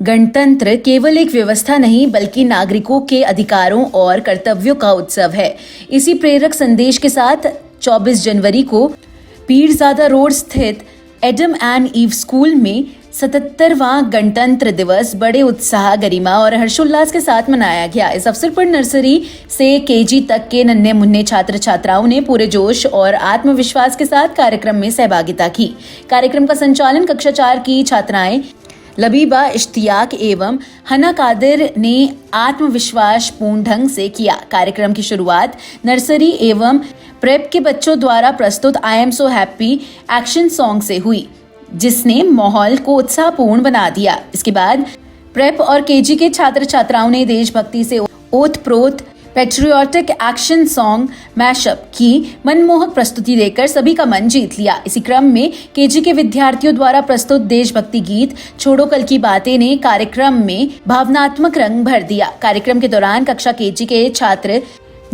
गणतंत्र केवल एक व्यवस्था नहीं बल्कि नागरिकों के अधिकारों और कर्तव्यों का उत्सव है। इसी प्रेरक संदेश के साथ 24 जनवरी को पीरजादा रोड स्थित एडम एंड ईव स्कूल में 77वां गणतंत्र दिवस बड़े उत्साह, गरिमा और हर्षोल्लास के साथ मनाया गया। इस अवसर पर नर्सरी से केजी तक के नन्हे मुन्ने छात्र छात्राओं ने पूरे जोश और आत्मविश्वास के साथ कार्यक्रम में सहभागिता की। कार्यक्रम का संचालन कक्षा 4 की छात्राएं लबीबा इश्तियाक एवं हना कादिर ने आत्मविश्वास पूर्ण ढंग से किया। कार्यक्रम की शुरुआत नर्सरी एवं प्रेप के बच्चों द्वारा प्रस्तुत I am so happy action song से हुई, जिसने माहौल को उत्साहपूर्ण बना दिया। इसके बाद प्रेप और केजी के छात्र छात्राओं ने देशभक्ति से ओतप्रोत पैट्रियोटिक एक्शन सॉन्ग मैशअप की मनमोहक प्रस्तुति देकर सभी का मन जीत लिया। इसी क्रम में केजी के विद्यार्थियों द्वारा प्रस्तुत देशभक्ति गीत छोड़ो कल की बातें ने कार्यक्रम में भावनात्मक रंग भर दिया। कार्यक्रम के दौरान कक्षा केजी के छात्र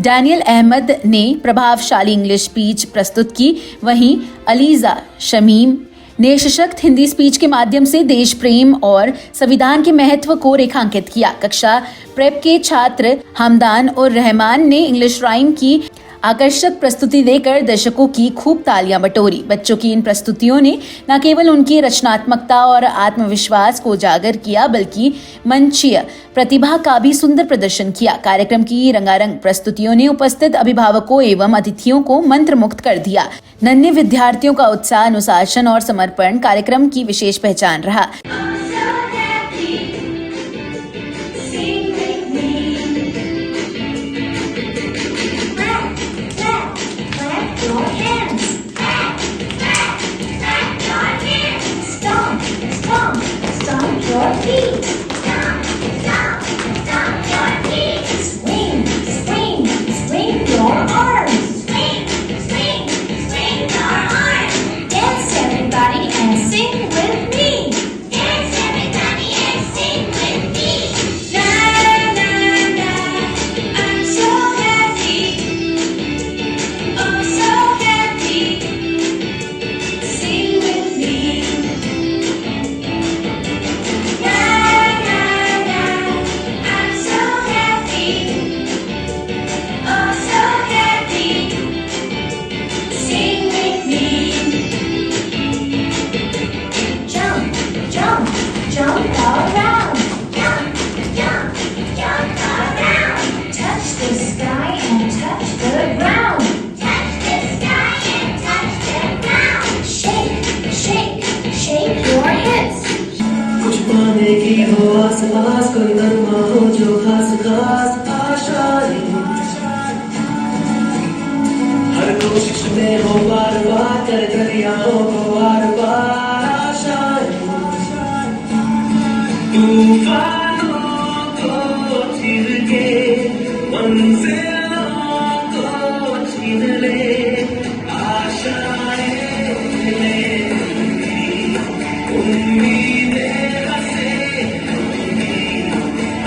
डैनियल अहमद ने प्रभावशाली इंग्लिश स्पीच प्रस्तुत की। वहीं अलीजा शमीम ने सशक्त हिंदी स्पीच के माध्यम से देश प्रेम और संविधान के महत्व को रेखांकित किया। कक्षा प्रेप के छात्र हमदान और रहमान ने इंग्लिश राइम की आकर्षक प्रस्तुति देकर दर्शकों की खूब तालियां बटोरी। बच्चों की इन प्रस्तुतियों ने न केवल उनकी रचनात्मकता और आत्मविश्वास को उजागर किया बल्कि मंचीय प्रतिभा का भी सुंदर प्रदर्शन किया। कार्यक्रम की रंगारंग प्रस्तुतियों ने उपस्थित अभिभावकों एवं अतिथियों को मंत्रमुग्ध कर दिया। नन्हे विद्यार्थियों का उत्साह, अनुशासन और समर्पण कार्यक्रम की विशेष पहचान रहा। Your feet. Stomp, stomp, stomp your feet. Swing, swing, swing your arms. Swing, swing, swing your arms. Dance everybody and sing with me. Dance everybody and sing with me. Na na na, I'm so happy. Oh so happy. Sing with me. Jump around, jump, jump, jump around. Touch the sky and touch the ground. Touch the sky and touch the ground. Shake, shake, shake your hips. कुछ पाने की हो आस पास, कोई नरमा हो जो खास खास आशाएं, हर कोशिश में हो बार बार कर दरियाओं को बार बार आशाएं, तूफानों को चीर के मंजिलों को छीन ले, आशाएं उम्मीदें हंसे,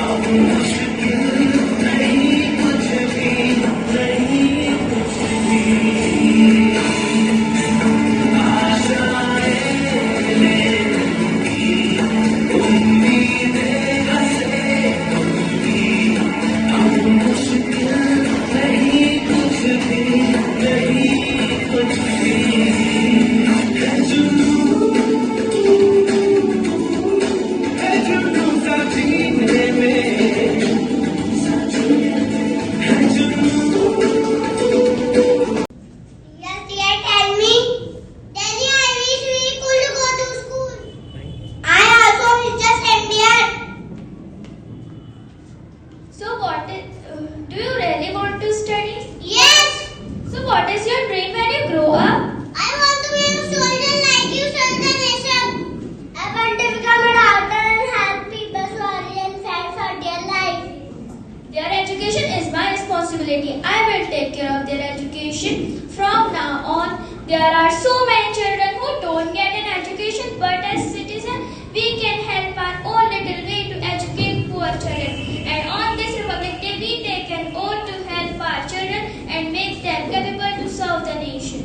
अब मुश्किल नहीं कुछ भी, नहीं कुछ भी, आशाएं उम्मीदें हंसे, अब मुश्किल नहीं कुछ भी, नहीं कुछ भी, Do you really want to study? Yes! So what is your dream when you grow up? I want to be a soldier like you, Soldier Nation. I want to become a doctor and help people who are and fight for their life. Their education is my responsibility. I will take care of their education. From now on, there are so many children who don't get an education, but as citizens, we can help our own little way to educate poor children. And on this Republic Day, we take an oath to help our children and make them capable to serve the nation.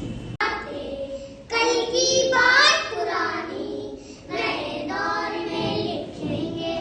कल की बात पुरानी नए दौर में लिखेंगे।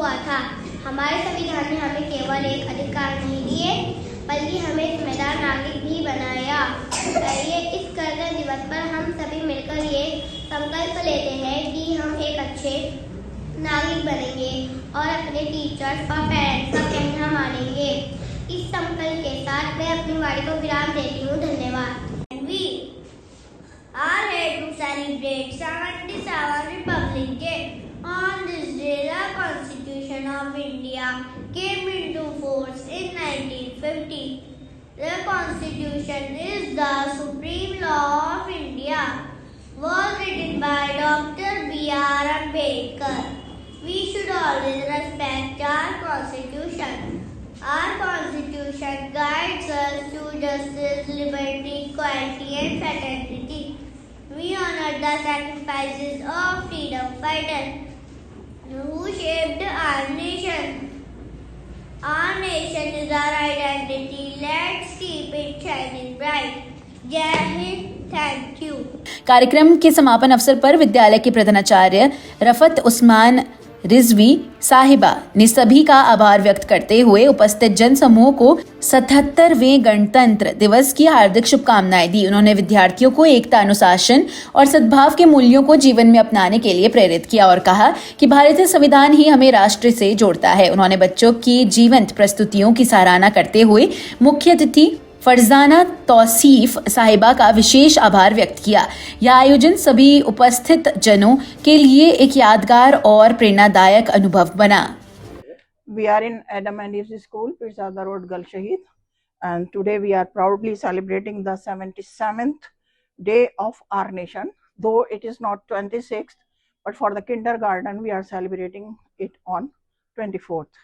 हुआ था। हमारे संविधान ने हमें केवल एक अधिकार नहीं दिए बल्कि हमें जिम्मेदार नागरिक भी बनाया। ये इस गणतंत्र दिवस पर हम सभी मिलकर ये संकल्प लेते हैं कि हम एक अच्छे नागरिक बनेंगे और अपने टीचर्स और पेरेंट्स का कहना मानेंगे। इस संकल्प के साथ मैं अपनी वाणी को विराम देती हूँ। धन्यवाद। We are here to celebrate 77th Republic Day. On this day, the Constitution of India came into force in 1950. The Constitution is the supreme law of India. Was written by Dr. B.R. Ambedkar. We should always respect our Constitution. Our Constitution guides us to justice, liberty, equality, and fraternity. We honor the sacrifices of freedom fighters who shaped our nation. Our nation is our identity. Let's keep it shining bright. Jai Hind. Thank you. कार्यक्रम के समापन अवसर पर विद्यालय के प्रधानाचार्य रफत उस्मान रिजवी साहिबा ने सभी का आभार व्यक्त करते हुए उपस्थित जन समूह को 77वें गणतंत्र दिवस की हार्दिक शुभकामनाएं दी। उन्होंने विद्यार्थियों को एकता, अनुशासन और सद्भाव के मूल्यों को जीवन में अपनाने के लिए प्रेरित किया और कहा कि भारतीय संविधान ही हमें राष्ट्र से जोड़ता है। उन्होंने बच्चों की जीवंत प्रस्तुतियों की सराहना करते हुए मुख्य अतिथि फरजाना तौसीफ साहिबा का विशेष आभार व्यक्त किया। यह आयोजन सभी उपस्थित जनों के लिए एक यादगार और प्रेरणादायक अनुभव बना। We are in Adam and Eve School, Pirzada Road, Gal Shahid, and today we are proudly celebrating the 77th day of our nation. Though it is not 26th, but for the kindergarten we are celebrating it on 24th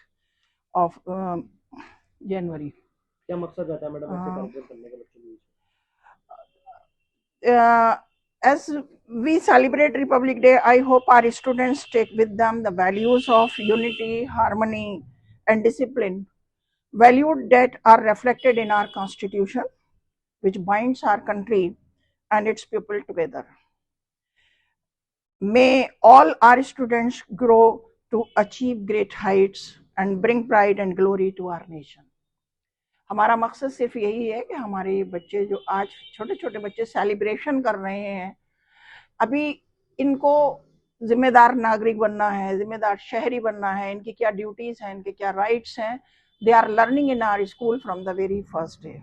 of January. क्या मकसद रहता है madam ऐसे कार्यक्रम करने का बच्चों के बीच? As we celebrate Republic Day, I hope our students take with them the values of unity, harmony, and discipline, values that are reflected in our Constitution, which binds our country and its people together. May all our students grow to achieve great heights and bring pride and glory to our nation. हमारा मकसद सिर्फ यही है कि हमारे बच्चे जो आज छोटे छोटे बच्चे सेलिब्रेशन कर रहे हैं, अभी इनको जिम्मेदार नागरिक बनना है, जिम्मेदार शहरी बनना है, इनकी क्या ड्यूटीज हैं, इनके क्या राइट्स हैं, they are learning in our school from the very first day.